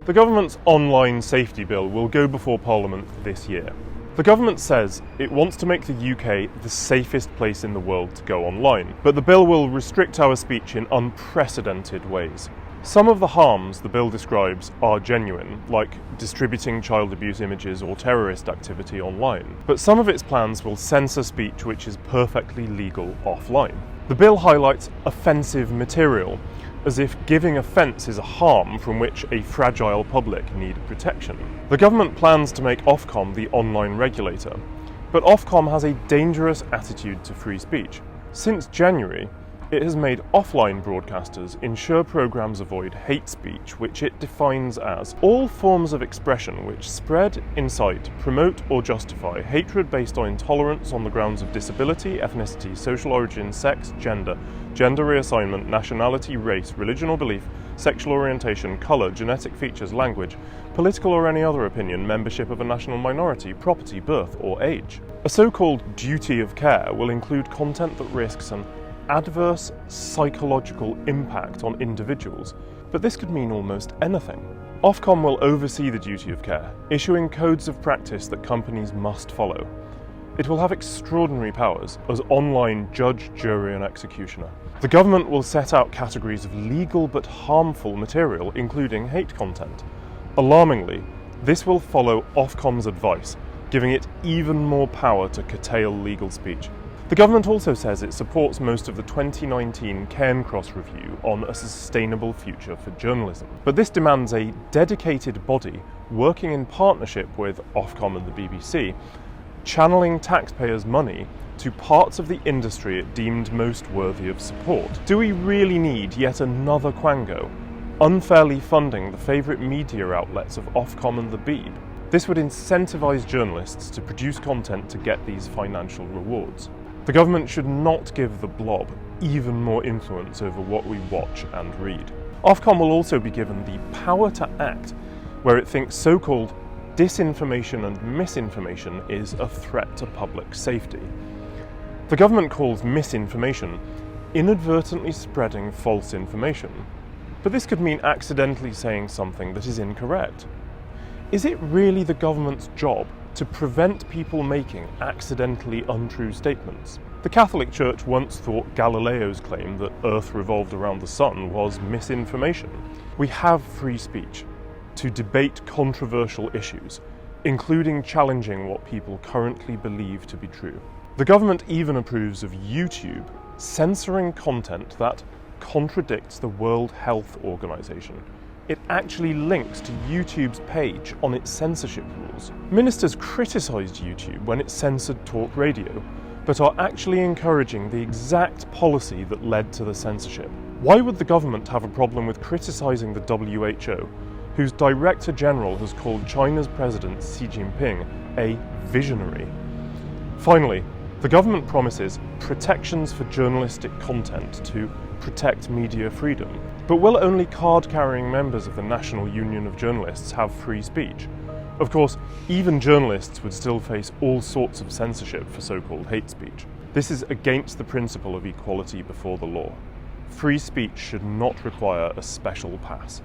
The government's online safety bill will go before Parliament this year. The government says it wants to make the UK the safest place in the world to go online, but the bill will restrict our speech in unprecedented ways. Some of the harms the bill describes are genuine, like distributing child abuse images or terrorist activity online, but some of its plans will censor speech which is perfectly legal offline. The bill highlights offensive material, as if giving offence is a harm from which a fragile public need protection. The government plans to make Ofcom the online regulator, but Ofcom has a dangerous attitude to free speech. Since January, it has made offline broadcasters ensure programmes avoid hate speech, which it defines as all forms of expression which spread, incite, promote or justify hatred based on intolerance on the grounds of disability, ethnicity, social origin, sex, gender reassignment, nationality, race, religion or belief, sexual orientation, colour, genetic features, language, political or any other opinion, membership of a national minority, property, birth or age. A so-called duty of care will include content that risks an adverse psychological impact on individuals, but this could mean almost anything. Ofcom will oversee the duty of care, issuing codes of practice that companies must follow. It will have extraordinary powers as online judge, jury and executioner. The government will set out categories of legal but harmful material, including hate content. Alarmingly, this will follow Ofcom's advice, giving it even more power to curtail legal speech. The government also says it supports most of the 2019 Cairncross review on a sustainable future for journalism. But this demands a dedicated body working in partnership with Ofcom and the BBC, channeling taxpayers' money to parts of the industry it deemed most worthy of support. Do we really need yet another quango, unfairly funding the favourite media outlets of Ofcom and the Beeb? This would incentivise journalists to produce content to get these financial rewards. The government should not give the blob even more influence over what we watch and read. Ofcom will also be given the power to act where it thinks so-called disinformation and misinformation is a threat to public safety. The government calls misinformation inadvertently spreading false information, but this could mean accidentally saying something that is incorrect. Is it really the government's job to prevent people making accidentally untrue statements? The Catholic Church once thought Galileo's claim that Earth revolved around the sun was misinformation. We have free speech to debate controversial issues, including challenging what people currently believe to be true. The government even approves of YouTube censoring content that contradicts the World Health Organization. It actually links to YouTube's page on its censorship rules. Ministers criticised YouTube when it censored talk radio, but are actually encouraging the exact policy that led to the censorship. Why would the government have a problem with criticising the WHO, whose Director General has called China's President Xi Jinping a visionary? Finally, the government promises protections for journalistic content to protect media freedom. But will only card-carrying members of the National Union of Journalists have free speech? Of course, even journalists would still face all sorts of censorship for so-called hate speech. This is against the principle of equality before the law. Free speech should not require a special pass.